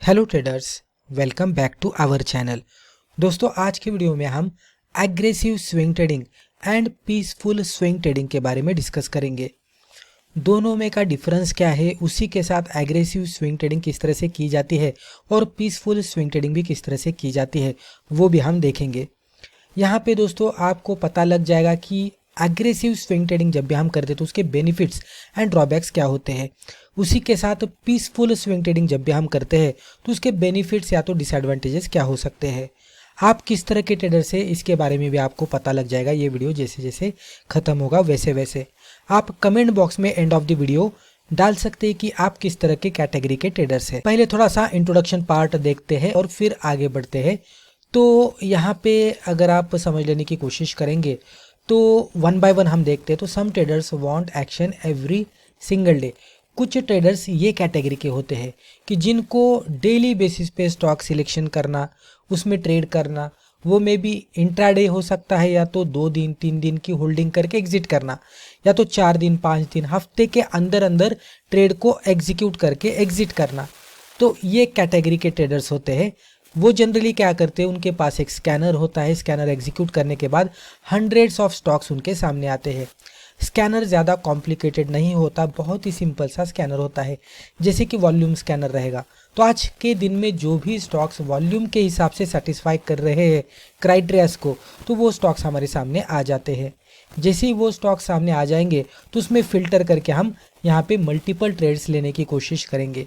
Hello traders, welcome back to our channel. दोस्तों, आज की वीडियो में हम aggressive swing trading and peaceful swing trading के बारे में डिस्कस करेंगे। दोनों में का डिफरेंस क्या है, उसी के साथ एग्रेसिव स्विंग ट्रेडिंग किस तरह से की जाती है और पीसफुल स्विंग ट्रेडिंग भी किस तरह से की जाती है वो भी हम देखेंगे। यहाँ पे दोस्तों आपको पता लग जाएगा कि एग्रेसिव स्विंग ट्रेडिंग जब भी हम करते हैं तो उसके बेनिफिट्स एंड ड्रॉबैक्स क्या होते हैं। उसी के साथ पीसफुल स्विंग ट्रेडिंग जब भी हम करते हैं तो उसके बेनिफिट्स या तो डिसएडवांटेजेस क्या हो सकते हैं। आप किस तरह के ट्रेडर से, इसके बारे में भी आपको पता लग जाएगा। ये वीडियो जैसे जैसे ख़त्म होगा वैसे वैसे आप कमेंट बॉक्स में एंड ऑफ द वीडियो डाल सकते हैं कि आप किस तरह के कैटेगरी के ट्रेडर्स हैं। पहले थोड़ा सा इंट्रोडक्शन पार्ट देखते हैं और फिर आगे बढ़ते हैं। तो यहाँ पे अगर आप समझ लेने की कोशिश करेंगे तो वन बाय वन हम देखते हैं। तो some traders want action every single day. कुछ ट्रेडर्स ये कैटेगरी के होते हैं कि जिनको डेली बेसिस पे स्टॉक सिलेक्शन करना, उसमें ट्रेड करना, वो मे बी इंट्राडे हो सकता है या तो 2 दिन 3 दिन की होल्डिंग करके एग्जिट करना, या तो 4 दिन 5 दिन हफ्ते के अंदर अंदर ट्रेड को एग्जीक्यूट करके एग्जिट करना। तो ये कैटेगरी के ट्रेडर्स होते हैं। वो जनरली क्या करते हैं, उनके पास एक स्कैनर होता है। स्कैनर एग्जीक्यूट करने के बाद हंड्रेड्स ऑफ स्टॉक्स उनके सामने आते हैं। स्कैनर ज़्यादा कॉम्प्लिकेटेड नहीं होता, बहुत ही सिंपल सा स्कैनर होता है, जैसे कि वॉल्यूम स्कैनर रहेगा। तो आज के दिन में जो भी स्टॉक्स वॉल्यूम के हिसाब से सेटिस्फाई कर रहे हैं क्राइटेरियाज को, तो वो स्टॉक्स हमारे सामने आ जाते हैं। जैसे ही वो स्टॉक सामने आ जाएंगे तो उसमें फ़िल्टर करके हम यहाँ पे मल्टीपल ट्रेड्स लेने की कोशिश करेंगे।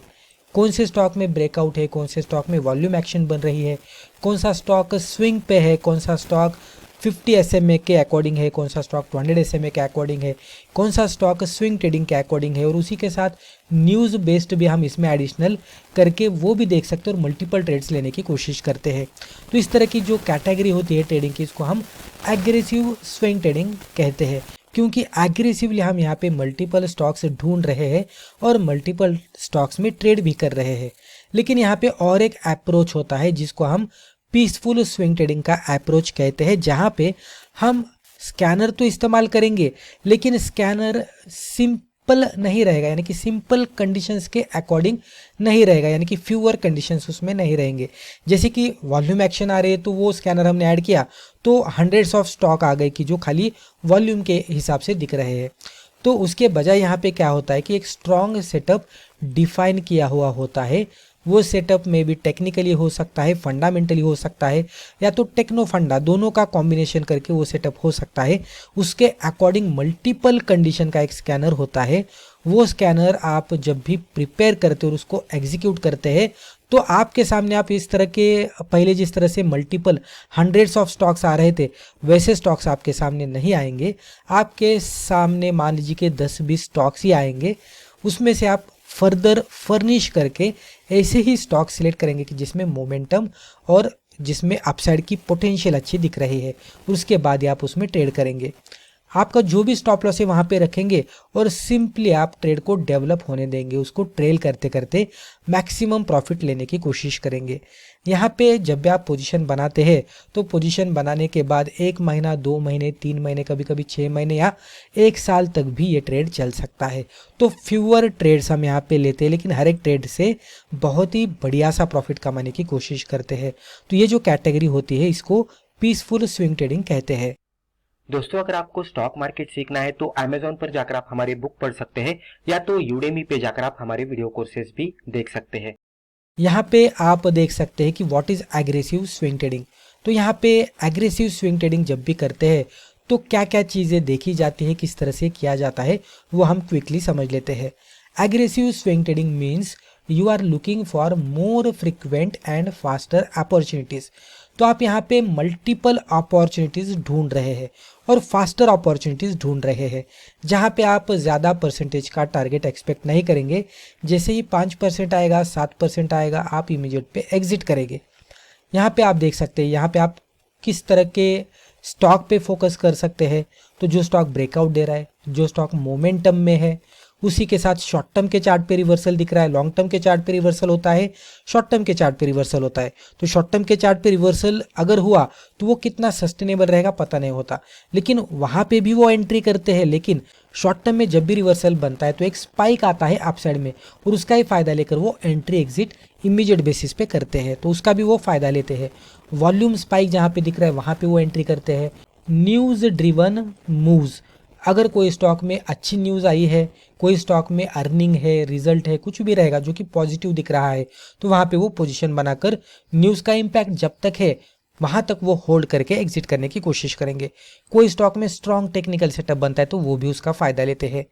कौन से स्टॉक में ब्रेकआउट है, कौन से स्टॉक में वॉल्यूम एक्शन बन रही है, कौन सा स्टॉक स्विंग पे है, कौन सा स्टॉक 50 SMA के अकॉर्डिंग है, कौन सा स्टॉक 200 SMA के अकॉर्डिंग है, कौन सा स्टॉक स्विंग ट्रेडिंग के अकॉर्डिंग है। और उसी के साथ न्यूज़ बेस्ड भी हम इसमें एडिशनल करके वो भी देख सकते हैं और मल्टीपल ट्रेड्स लेने की कोशिश करते हैं। तो इस तरह की जो कैटेगरी होती है ट्रेडिंग की, इसको हम एग्रेसिव स्विंग ट्रेडिंग कहते हैं, क्योंकि एग्रेसिवली हम यहाँ पे मल्टीपल स्टॉक्स ढूंढ रहे हैं और मल्टीपल स्टॉक्स में ट्रेड भी कर रहे हैं। लेकिन यहाँ पे और एक अप्रोच होता है जिसको हम पीसफुल स्विंग ट्रेडिंग का अप्रोच कहते हैं, जहाँ पे हम स्कैनर तो इस्तेमाल करेंगे लेकिन स्कैनर सिंपल नहीं रहेगा, यानी कि सिंपल कंडीशंस के अकॉर्डिंग नहीं रहेगा, यानी कि फ्यूअर कंडीशंस उसमें नहीं रहेंगे। जैसे कि वॉल्यूम एक्शन आ रहे हैं तो वो स्कैनर हमने ऐड किया तो हंड्रेड्स ऑफ स्टॉक आ गए कि जो खाली वॉल्यूम के हिसाब से दिख रहे हैं। तो उसके बजाय यहाँ पे क्या होता है कि एक स्ट्रॉन्ग सेटअप डिफाइन किया हुआ होता है। वो सेटअप में भी टेक्निकली हो सकता है, फंडामेंटली हो सकता है, या तो टेक्नो फंडा, दोनों का कॉम्बिनेशन करके वो सेटअप हो सकता है। उसके अकॉर्डिंग मल्टीपल कंडीशन का एक स्कैनर होता है। वो स्कैनर आप जब भी प्रिपेयर करते हो और उसको एग्जीक्यूट करते हैं तो आपके सामने आप इस तरह के, पहले जिस तरह से मल्टीपल हंड्रेड्स ऑफ स्टॉक्स आ रहे थे वैसे स्टॉक्स आपके सामने नहीं आएंगे। आपके सामने मान लीजिए कि 10-20 स्टॉक्स ही आएंगे। उसमें से आप फर्दर फर्निश करके ऐसे ही स्टॉक सिलेक्ट करेंगे कि जिसमें मोमेंटम और जिसमें अपसाइड की पोटेंशियल अच्छी दिख रही है, उसके बाद ही आप उसमें ट्रेड करेंगे। आपका जो भी स्टॉप लॉस है वहाँ पे रखेंगे और सिंपली आप ट्रेड को डेवलप होने देंगे। उसको ट्रेल करते करते मैक्सिमम प्रॉफिट लेने की कोशिश करेंगे। यहाँ पे जब भी आप पोजीशन बनाते हैं तो पोजीशन बनाने के बाद 1 महीना, 2 महीने, 3 महीने, कभी कभी 6 महीने या 1 साल तक भी ये ट्रेड चल सकता है। तो फ्यूअर ट्रेड्स हम यहाँ पे लेते हैं, लेकिन हर एक ट्रेड से बहुत ही बढ़िया सा प्रॉफिट कमाने की कोशिश करते हैं। तो ये जो कैटेगरी होती है इसको पीसफुल स्विंग ट्रेडिंग कहते हैं। दोस्तों, अगर आपको स्टॉक मार्केट सीखना है तो Amazon पर जाकर आप हमारी बुक पढ़ सकते हैं, या तो Udemy पे जाकर आप हमारे वीडियो कोर्सेज भी देख सकते हैं। यहाँ पे आप देख सकते हैं कि what is aggressive swing trading. तो यहाँ पे एग्रेसिव स्विंग ट्रेडिंग जब भी करते हैं तो क्या क्या चीज़ें देखी जाती है, किस तरह से किया जाता है, वो हम क्विकली समझ लेते हैं। Aggressive swing trading means you are looking for more frequent and faster opportunities. तो आप यहाँ पे मल्टीपल अपॉर्चुनिटीज़ ढूंढ रहे हैं और फास्टर अपॉर्चुनिटीज़ ढूंढ रहे हैं, जहाँ पे आप ज़्यादा परसेंटेज का टारगेट एक्सपेक्ट नहीं करेंगे। जैसे ही 5% आएगा, 7% आएगा, आप इमीडिएट पे एग्जिट करेंगे। यहाँ पे आप देख सकते हैं, यहाँ पे आप किस तरह के स्टॉक पे फोकस कर सकते हैं। तो जो स्टॉक ब्रेकआउट दे रहा है, जो स्टॉक मोमेंटम में है, उसी के साथ शॉर्ट टर्म के चार्ट पे रिवर्सल दिख रहा है, लॉन्ग टर्म के चार्ट पे रिवर्सल होता है, शॉर्ट टर्म के चार्ट पे रिवर्सल होता है। तो शॉर्ट टर्म के चार्ट पे रिवर्सल अगर हुआ तो वो कितना सस्टेनेबल रहेगा पता नहीं होता, लेकिन वहाँ पे भी वो एंट्री करते हैं। लेकिन शॉर्ट टर्म में जब भी रिवर्सल बनता है तो एक स्पाइक आता है अपसाइड में और उसका ही फ़ायदा लेकर वो एंट्री एग्जिट इमीडिएट बेसिस पे करते हैं, तो उसका भी वो फ़ायदा लेते हैं। वॉल्यूम स्पाइक जहाँ पे दिख रहा है वहाँ पे वो एंट्री करते हैं। न्यूज़ ड्रिवन मूव्स, अगर कोई स्टॉक में अच्छी न्यूज़ आई है, कोई स्टॉक में अर्निंग है, रिजल्ट है, कुछ भी रहेगा जो कि पॉजिटिव दिख रहा है, तो वहाँ पे वो पोजीशन बनाकर न्यूज़ का इम्पैक्ट जब तक है वहाँ तक वो होल्ड करके एग्जिट करने की कोशिश करेंगे। कोई स्टॉक में स्ट्रॉन्ग टेक्निकल सेटअप बनता है तो वो भी उसका फ़ायदा लेते हैं।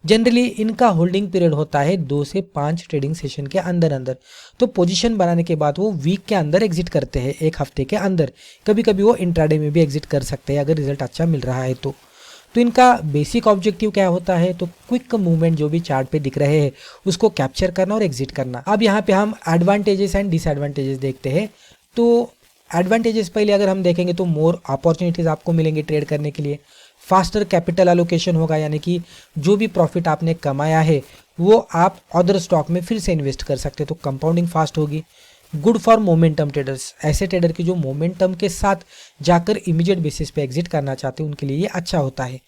जनरली इनका होल्डिंग पीरियड होता है 2 से 5 ट्रेडिंग सेशन के अंदर अंदर, तो पोजीशन बनाने के बाद वो वीक के अंदर एग्जिट करते हैं, एक हफ्ते के अंदर। कभी कभी वो इंट्राडे में भी एग्जिट कर सकते हैं अगर रिजल्ट अच्छा मिल रहा है तो इनका बेसिक ऑब्जेक्टिव क्या होता है, तो क्विक मूवमेंट जो भी चार्ट पे दिख रहे हैं उसको कैप्चर करना और एग्जिट करना। अब यहाँ पे हम एडवांटेजेस एंड डिसएडवांटेजेस देखते हैं। तो एडवांटेजेस पहले अगर हम देखेंगे तो मोर अपॉर्चुनिटीज़ आपको मिलेंगे ट्रेड करने के लिए। फास्टर कैपिटल एलोकेशन होगा, यानी कि जो भी प्रॉफिट आपने कमाया है वो आप अदर स्टॉक में फिर से इन्वेस्ट कर सकते हैं, तो कंपाउंडिंग फास्ट होगी। गुड फॉर मोमेंटम ट्रेडर्स, ऐसे ट्रेडर की जो मोमेंटम के साथ जाकर इमीडिएट बेसिस पे एग्जिट करना चाहते हैं उनके लिए ये अच्छा होता है।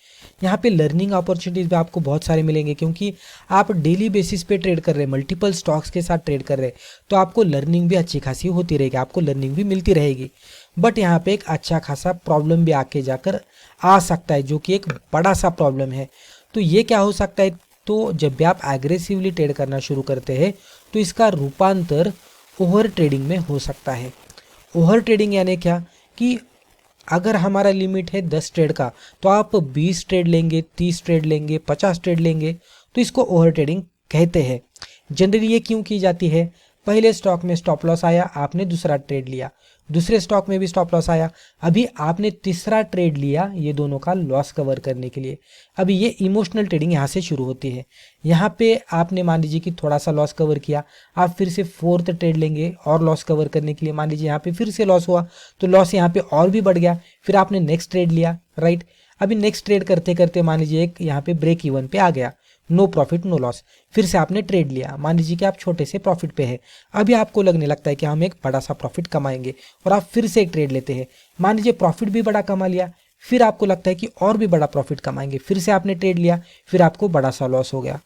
यहाँ पे लर्निंग अपॉर्चुनिटीज़ भी आपको बहुत सारे मिलेंगे, क्योंकि आप डेली बेसिस पे ट्रेड कर रहे हैं, मल्टीपल स्टॉक्स के साथ ट्रेड कर रहे हैं, तो आपको लर्निंग भी अच्छी खासी होती रहेगी, आपको लर्निंग भी मिलती रहेगी। बट यहाँ पे एक अच्छा खासा प्रॉब्लम भी आके जाकर आ सकता है, जो कि एक बड़ा सा प्रॉब्लम है। तो ये क्या हो सकता है, तो जब भी आप एग्रेसिवली ट्रेड करना शुरू करते हैं तो इसका रूपांतर ओवर ट्रेडिंग में हो सकता है। ओवर ट्रेडिंग यानी क्या, कि अगर हमारा लिमिट है 10 ट्रेड का, तो आप 20 ट्रेड लेंगे, 30 ट्रेड लेंगे, 50 ट्रेड लेंगे, तो इसको ओवर ट्रेडिंग कहते हैं। जनरली ये क्यों की जाती है, पहले स्टॉक में स्टॉप लॉस आया, आपने दूसरा ट्रेड लिया, दूसरे स्टॉक में भी स्टॉप लॉस आया, अभी आपने तीसरा ट्रेड लिया ये दोनों का लॉस कवर करने के लिए। अभी ये इमोशनल ट्रेडिंग यहाँ से शुरू होती है। यहाँ पे आपने मान लीजिए कि थोड़ा सा लॉस कवर किया, आप फिर से फोर्थ ट्रेड लेंगे और लॉस कवर करने के लिए। मान लीजिए यहाँ पे फिर से लॉस हुआ तो लॉस यहाँ पे और भी बढ़ गया, फिर आपने नेक्स्ट ट्रेड लिया, राइट। अभी नेक्स्ट ट्रेड करते करते मान लीजिए एक यहाँ पे ब्रेक इवन पे आ गया, नो प्रॉफिट नो लॉस, फिर से आपने ट्रेड लिया, मान लीजिए कि आप छोटे से प्रॉफिट पे है, अभी आपको लगने लगता है कि हम एक बड़ा सा प्रॉफिट कमाएंगे और आप फिर से एक ट्रेड लेते हैं, मान लीजिए प्रॉफिट भी बड़ा कमा लिया, फिर आपको लगता है कि और भी बड़ा प्रॉफिट कमाएंगे, फिर से आपने ट्रेड लिया, फिर आपको बड़ा सा लॉस हो गया।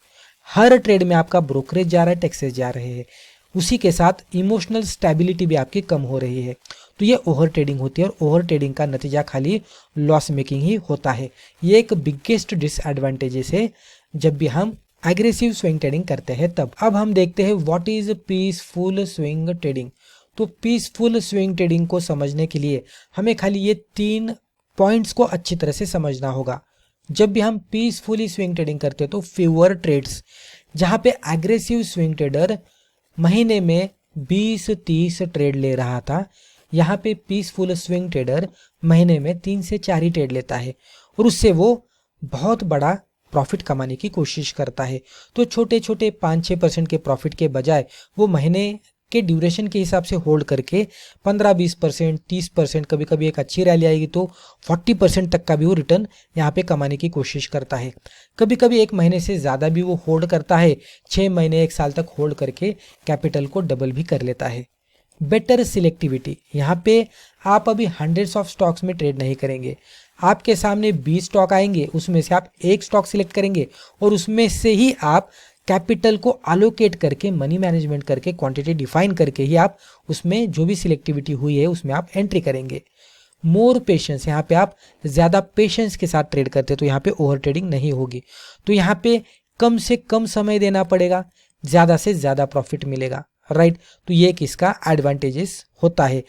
हर ट्रेड में आपका ब्रोकरेज जा रहा है, टैक्सेस जा रहे हैं, उसी के साथ इमोशनल स्टेबिलिटी भी आपकी कम हो रही है। तो ये ओवर ट्रेडिंग होती है और ओवर ट्रेडिंग का नतीजा खाली लॉस मेकिंग ही होता है। ये एक बिगेस्ट डिसएडवांटेजेस है जब भी हम एग्रेसिव स्विंग ट्रेडिंग करते हैं तब। अब हम देखते हैं what is peaceful swing trading. तो पीसफुल स्विंग ट्रेडिंग को समझने के लिए हमें खाली ये 3 पॉइंट्स को अच्छी तरह से समझना होगा। जब भी हम पीसफुली स्विंग ट्रेडिंग करते हैं तो फ्यूअर ट्रेड्स, जहाँ पे एग्रेसिव स्विंग ट्रेडर महीने में 20-30 ट्रेड ले रहा था, यहाँ पे पीसफुल स्विंग ट्रेडर महीने में 3 से 4 ही ट्रेड लेता है और उससे वो बहुत बड़ा प्रॉफिट कमाने की कोशिश करता है। तो छोटे छोटे 5-6% के प्रॉफिट के बजाय वो महीने के ड्यूरेशन के हिसाब से होल्ड करके 15-20%, 30%, कभी कभी एक अच्छी रैली आएगी तो 40% तक का भी वो रिटर्न यहाँ पे कमाने की कोशिश करता है। कभी कभी एक महीने से ज़्यादा भी वो होल्ड करता है, 6 महीने 1 साल तक होल्ड करके कैपिटल को डबल भी कर लेता है। बेटर सिलेक्टिविटी, यहाँ पे आप अभी हंड्रेड्स ऑफ स्टॉक्स में ट्रेड नहीं करेंगे, आपके सामने 20 स्टॉक आएंगे, उसमें से आप एक स्टॉक सिलेक्ट करेंगे और उसमें से ही आप कैपिटल को अलोकेट करके, मनी मैनेजमेंट करके, क्वांटिटी डिफाइन करके ही आप उसमें जो भी सिलेक्टिविटी हुई है उसमें आप एंट्री करेंगे। मोर पेशेंस, यहाँ पे आप ज़्यादा पेशेंस के साथ ट्रेड करते हैं तो यहाँ पे ओवर ट्रेडिंग नहीं होगी। तो यहाँ पे कम से कम समय देना पड़ेगा, ज़्यादा से ज़्यादा प्रॉफिट मिलेगा, राइट। तो ये एक इसका एडवांटेजेस होता है।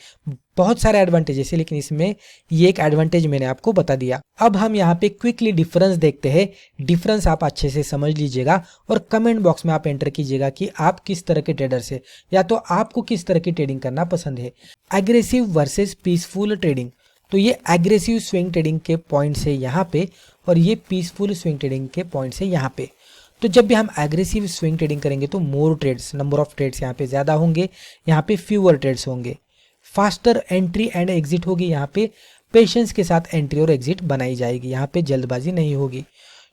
बहुत सारे एडवांटेजेस है लेकिन इसमें ये एक एडवांटेज मैंने आपको बता दिया। अब हम यहाँ पे क्विकली डिफरेंस देखते हैं। डिफरेंस आप अच्छे से समझ लीजिएगा और कमेंट बॉक्स में आप एंटर कीजिएगा कि आप किस तरह के ट्रेडर से, या तो आपको किस तरह की ट्रेडिंग करना पसंद है, एग्रेसिव वर्सेस पीसफुल ट्रेडिंग। तो ये एग्रेसिव स्विंग ट्रेडिंग के पॉइंट है यहाँ पे और ये पीसफुल स्विंग ट्रेडिंग के पॉइंट है यहाँ पे। तो जब भी हम एग्रेसिव स्विंग ट्रेडिंग करेंगे तो मोर ट्रेड्स, नंबर ऑफ ट्रेड्स यहाँ पे ज़्यादा होंगे, यहाँ पे फ्यूअर ट्रेड्स होंगे। फास्टर एंट्री एंड एग्जिट होगी, यहाँ पे पेशेंस के साथ एंट्री और एग्जिट बनाई जाएगी, यहाँ पे जल्दबाजी नहीं होगी।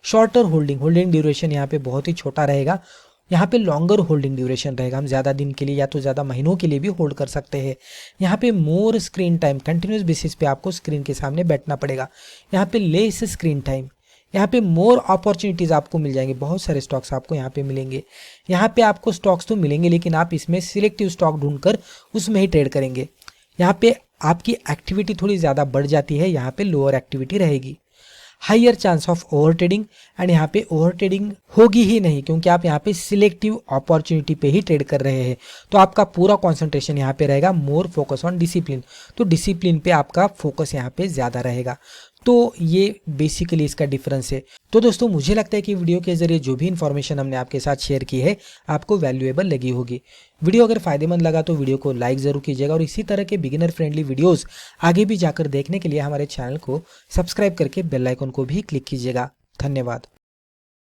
शॉर्टर होल्डिंग, होल्डिंग ड्यूरेशन यहाँ पे बहुत ही छोटा रहेगा, यहाँ पे लॉन्गर होल्डिंग ड्यूरेशन रहेगा, हम ज़्यादा दिन के लिए या तो ज़्यादा महीनों के लिए भी होल्ड कर सकते हैं। यहाँ पे मोर स्क्रीन टाइम, कंटिन्यूस बेसिस पे आपको स्क्रीन के सामने बैठना पड़ेगा। यहाँ पे लेस स्क्रीन टाइम, यहाँ पे मोर अपॉर्चुनिटीज़ आपको मिल जाएंगे, बहुत सारे स्टॉक्स आपको यहाँ पे मिलेंगे। यहाँ पे आपको स्टॉक्स तो मिलेंगे लेकिन आप इसमें सिलेक्टिव स्टॉक ढूंढकर उसमें ही ट्रेड करेंगे। यहाँ पे आपकी एक्टिविटी थोड़ी ज़्यादा बढ़ जाती है, यहाँ पे लोअर एक्टिविटी रहेगी। Higher chance of over trading, and यहाँ पे ओवर ट्रेडिंग होगी ही नहीं क्योंकि आप यहाँ पे सिलेक्टिव अपॉर्चुनिटी पे ही ट्रेड कर रहे हैं। तो आपका पूरा कंसंट्रेशन यहाँ पे रहेगा मोर फोकस ऑन डिसिप्लिन, तो डिसिप्लिन पे आपका फोकस यहाँ पे ज़्यादा रहेगा। तो ये बेसिकली इसका डिफरेंस है। तो दोस्तों मुझे लगता है कि वीडियो के जरिए जो भी इन्फॉर्मेशन हमने आपके साथ शेयर की है आपको वैल्यूएबल लगी होगी। वीडियो अगर फायदेमंद लगा तो वीडियो को लाइक ज़रूर कीजिएगा और इसी तरह के बिगिनर फ्रेंडली वीडियोस आगे भी जाकर देखने के लिए हमारे चैनल को सब्सक्राइब करके बेल आइकन को भी क्लिक कीजिएगा। धन्यवाद।